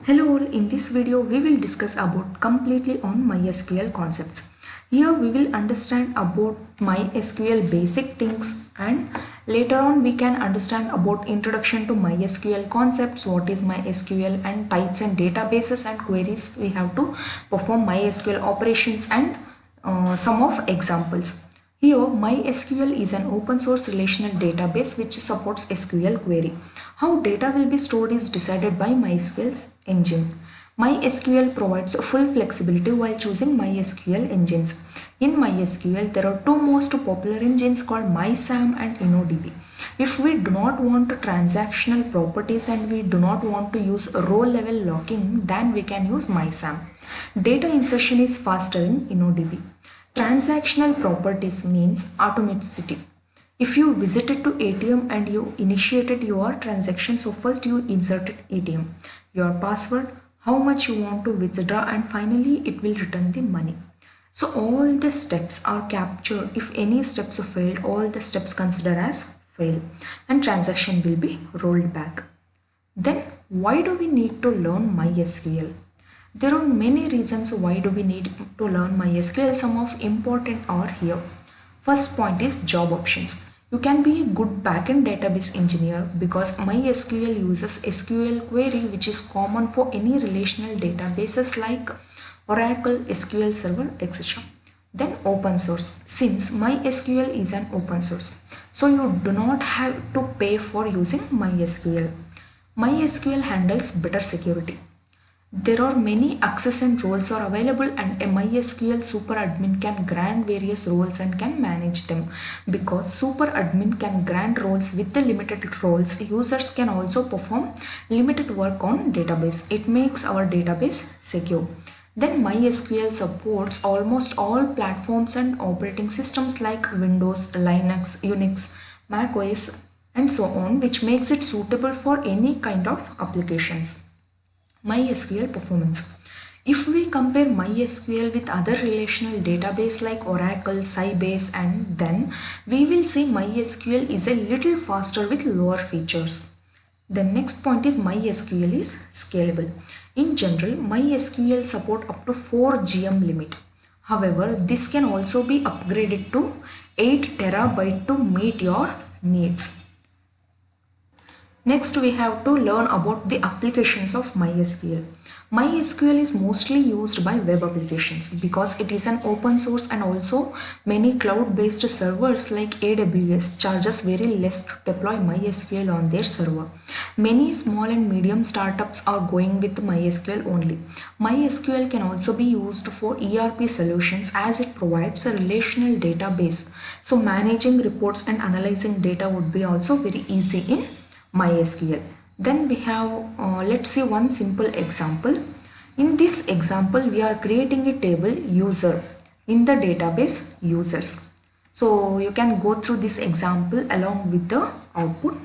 Hello all, in this video we will discuss about completely on MySQL concepts. Here we will understand about MySQL basic things and later on we can understand about introduction to MySQL concepts, what is MySQL and types and databases and queries we have to perform MySQL operations and some of examples. Here, MySQL is an open source relational database which supports SQL query. How data will be stored is decided by MySQL's engine. MySQL provides full flexibility while choosing MySQL engines. In MySQL, there are two most popular engines called MySAM and InnoDB. If we do not want transactional properties and we do not want to use row level locking, then we can use MySAM. Data insertion is faster in InnoDB. Transactional properties means automaticity. If you visited to ATM and you initiated your transaction, so first you inserted ATM, your password, how much you want to withdraw, and finally it will return the money. So all the steps are captured. If any steps are failed, all the steps considered as fail and transaction will be rolled back. Then why do we need to learn MySQL? There are many reasons why do we need to learn MySQL. Some of important are here. First point is job options. You can be a good backend database engineer because MySQL uses SQL query which is common for any relational databases like Oracle, SQL Server, etc. Then open source. Since MySQL is an open source, so you do not have to pay for using MySQL. MySQL handles better security. There are many access and roles are available and a MySQL super admin can grant various roles and can manage them. Because super admin can grant roles with the limited roles, users can also perform limited work on database. It makes our database secure. Then MySQL supports almost all platforms and operating systems like Windows, Linux, Unix, Mac OS and so on, which makes it suitable for any kind of applications. MySQL performance. If we compare MySQL with other relational database like Oracle, Sybase and then we will see MySQL is a little faster with lower features. The next point is MySQL is scalable. In general, MySQL support up to 4 GM limit. However, this can also be upgraded to 8 terabyte to meet your needs. Next, we have to learn about the applications of MySQL. MySQL is mostly used by web applications because it is an open source and also many cloud-based servers like AWS charges very less to deploy MySQL on their server. Many small and medium startups are going with MySQL only. MySQL can also be used for ERP solutions as it provides a relational database. So managing reports and analyzing data would be also very easy in MySQL. Then we have, let's see one simple example. In this example, we are creating a table user in the database users. So you can go through this example along with the output.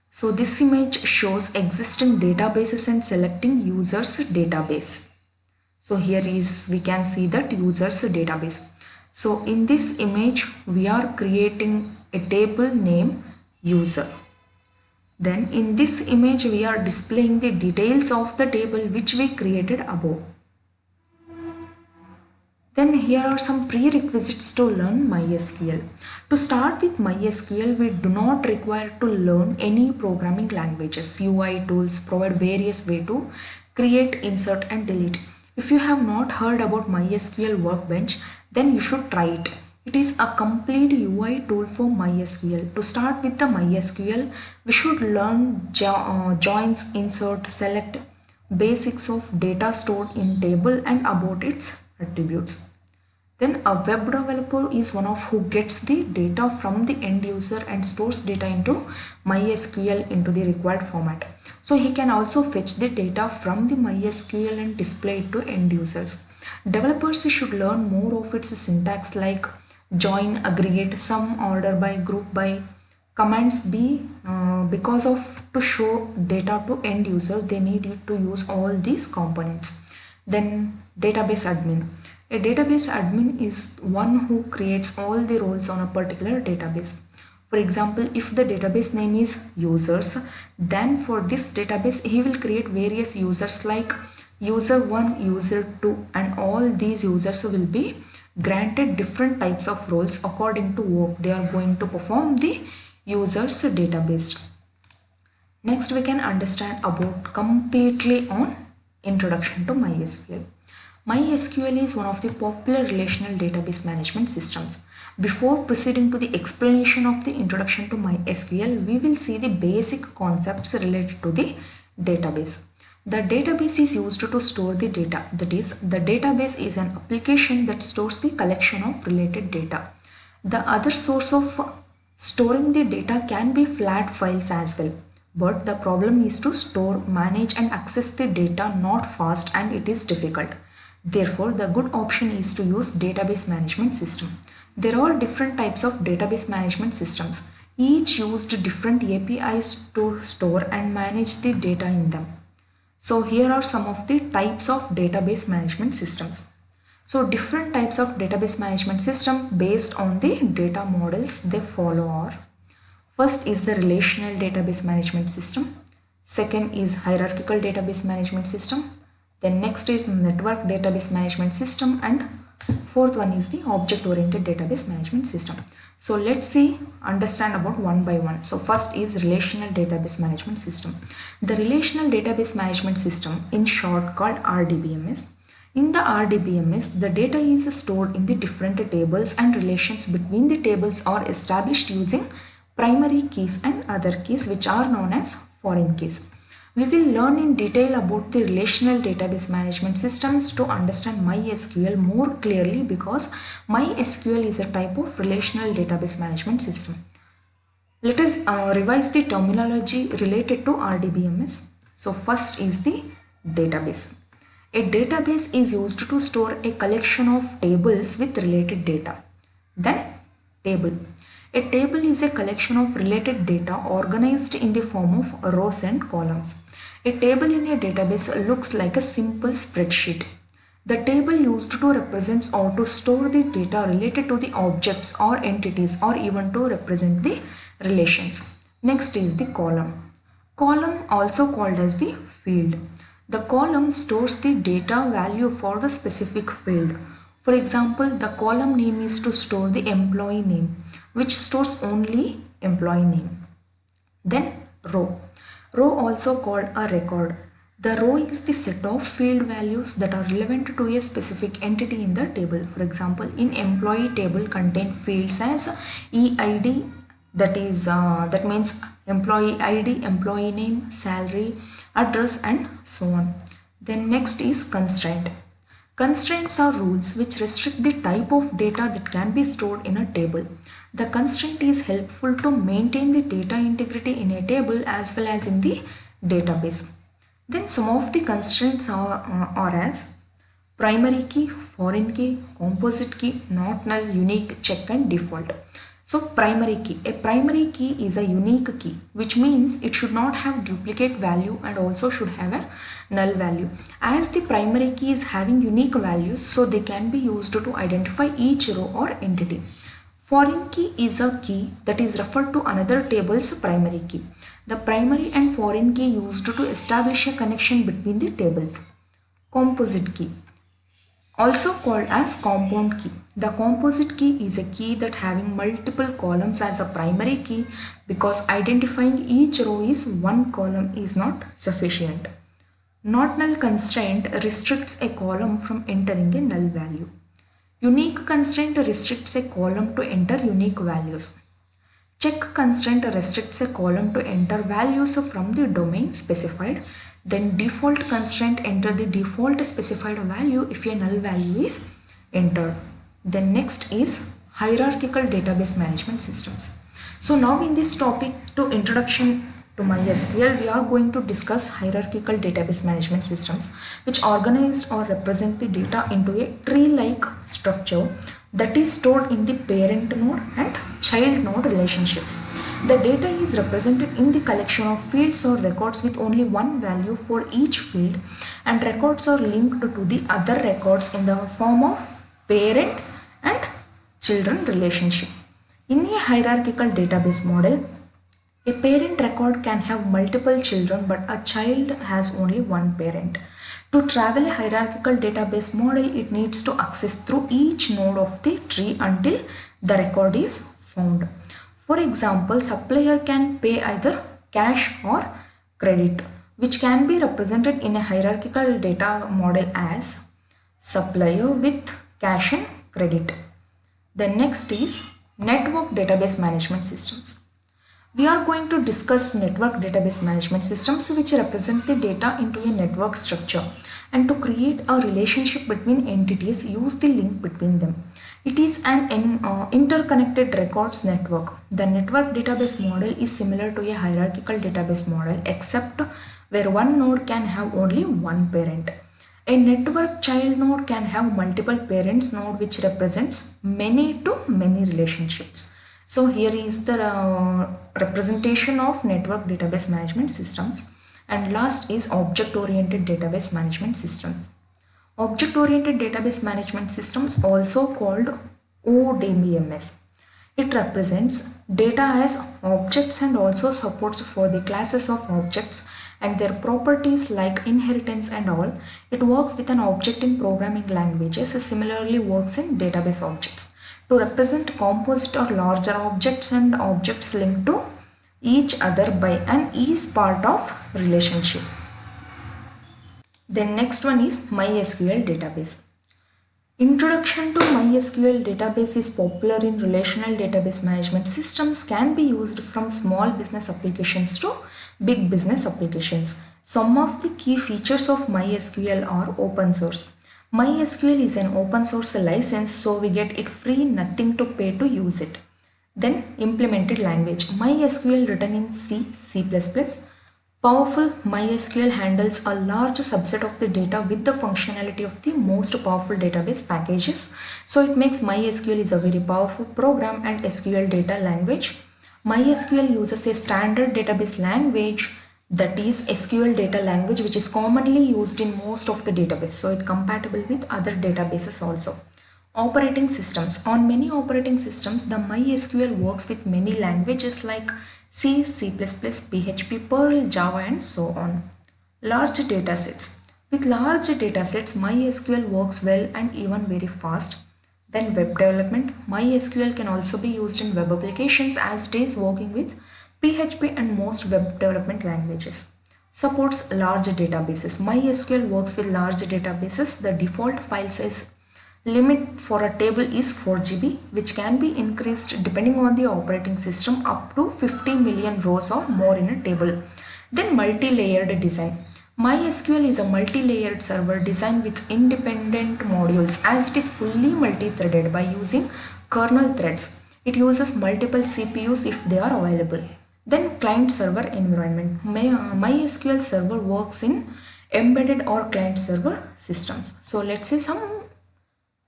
So this image shows existing databases and selecting users database. So here is, we can see that users database. So in this image, we are creating a table name user. Then in this image we are displaying the details of the table which we created above. Then here are some prerequisites to learn MySQL. To start with MySQL, we do not require to learn any programming languages. UI tools provide various ways to create, insert and delete. If you have not heard about MySQL Workbench, then you should try it. It is a complete UI tool for MySQL. To start with the MySQL, we should learn joins, insert, select, basics of data stored in table and about its attributes. Then a web developer is one of who gets the data from the end user and stores data into MySQL into the required format. So he can also fetch the data from the MySQL and display it to end users. Developers should learn more of its syntax like join, aggregate, sum, order by, group by, commands B because of to show data to end user they need to use all these components. Then database admin. A database admin is one who creates all the roles on a particular database. For example, if the database name is users, then for this database he will create various users like user 1, user 2, and all these users will be granted different types of roles according to work they are going to perform the users database. Next we can understand about completely on introduction to MySQL. MySQL is one of the popular relational database management systems. Before proceeding to the explanation of the introduction to MySQL, we will see the basic concepts related to the database. The database is used to store the data. That is, the database is an application that stores the collection of related data. The other source of storing the data can be flat files as well. But the problem is to store, manage and access the data not fast, and it is difficult. Therefore, the good option is to use database management system. There are different types of database management systems. Each used different APIs to store and manage the data in them. So here are some of the types of database management systems. So different types of database management system based on the data models they follow are: first is the relational database management system. Second is hierarchical database management system. Then next is network database management system, and fourth one is the object oriented database management system. So let's see, understand about one by one. So first is relational database management system. The relational database management system, in short called RDBMS. In the RDBMS, the data is stored in the different tables, and relations between the tables are established using primary keys and other keys, which are known as foreign keys. We will learn in detail about the relational database management systems to understand MySQL more clearly, because MySQL is a type of relational database management system. Let us revise the terminology related to RDBMS. So first is the database. A database is used to store a collection of tables with related data. Then table. A table is a collection of related data organized in the form of rows and columns. A table in a database looks like a simple spreadsheet. The table used to represent or to store the data related to the objects or entities, or even to represent the relations. Next is the column. Column, also called as the field. The column stores the data value for the specific field. For example, the column name is to store the employee name, which stores only employee name. Then row. Row, also called a record. The row is the set of field values that are relevant to a specific entity in the table. For example, in employee table contain fields as EID, that means employee ID, employee name, salary, address, and so on. Then next is constraint. Constraints are rules which restrict the type of data that can be stored in a table. The constraint is helpful to maintain the data integrity in a table as well as in the database. Then some of the constraints are as primary key, foreign key, composite key, not null, unique, check, and default. So primary key. A primary key is a unique key, which means it should not have duplicate value and also should have a null value. As the primary key is having unique values, so they can be used to identify each row or entity. Foreign key is a key that is referred to another table's primary key. The primary and foreign key used to establish a connection between the tables. Composite key, also called as compound key. The composite key is a key that having multiple columns as a primary key, because identifying each row is one column is not sufficient. Not null constraint restricts a column from entering a null value. Unique constraint restricts a column to enter unique values. Check constraint restricts a column to enter values from the domain specified. Then default constraint enter the default specified value if a null value is entered. Then next is hierarchical database management systems. So now in this topic, to introduction to MySQL, we are going to discuss hierarchical database management systems, which organize or represent the data into a tree-like structure that is stored in the parent node and child node relationships. The data is represented in the collection of fields or records with only one value for each field, and records are linked to the other records in the form of parent and children relationship. In a hierarchical database model, a parent record can have multiple children, but a child has only one parent. To travel a hierarchical database model, it needs to access through each node of the tree until the record is found. For example, supplier can pay either cash or credit, which can be represented in a hierarchical data model as supplier with cash and credit. The next is network database management systems. We are going to discuss network database management systems which represent the data into a network structure, and to create a relationship between entities, use the link between them. It is an interconnected records network. The network database model is similar to a hierarchical database model except where one node can have only one parent. A network child node can have multiple parents node which represents many to many relationships. So here is the representation of network database management systems. And last is object-oriented database management systems. Object-oriented database management systems, also called ODBMS. It represents data as objects and also supports for the classes of objects and their properties like inheritance and all. It works with an object in programming languages, similarly works in database objects to represent composite or larger objects and objects linked to each other by an is part of relationship. Then next one is MySQL database. Introduction to MySQL database is popular in relational database management systems, can be used from small business applications to big business applications. Some of the key features of MySQL are open source. MySQL is an open source license, so we get it free, nothing to pay to use it. Then implemented language. MySQL written in C, C++. Powerful. MySQL handles a large subset of the data with the functionality of the most powerful database packages. So it makes MySQL is a very powerful program and SQL data language. MySQL uses a standard database language, that is SQL data language, which is commonly used in most of the database. So it compatible with other databases also. Operating systems. On many operating systems, the MySQL works with many languages like C, C++, PHP, Perl, Java and so on. Large datasets. With large datasets, MySQL works well and even very fast. Then web development. MySQL can also be used in web applications as it is working with PHP and most web development languages. Supports large databases. MySQL works with large databases. The default file size limit for a table is 4 GB, which can be increased depending on the operating system up to 50 million rows or more in a table. Then multi-layered design. MySQL is a multi-layered server designed with independent modules as it is fully multi-threaded by using kernel threads. It uses multiple CPUs if they are available. Then client server environment. MySQL server works in embedded or client server systems. So let's say some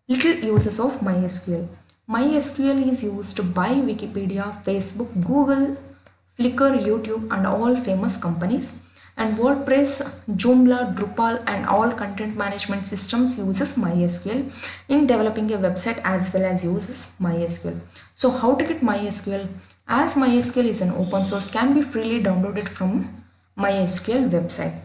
little uses of MySQL. MySQL is used by Wikipedia, Facebook, Google, Flickr, YouTube and all famous companies. And WordPress, Joomla, Drupal and all content management systems uses MySQL in developing a website as well as uses MySQL. So how to get MySQL? As MySQL is an open source, can be freely downloaded from MySQL website.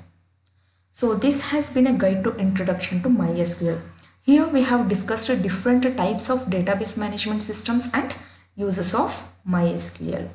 So this has been a guide to introduction to MySQL. Here we have discussed different types of database management systems and uses of MySQL.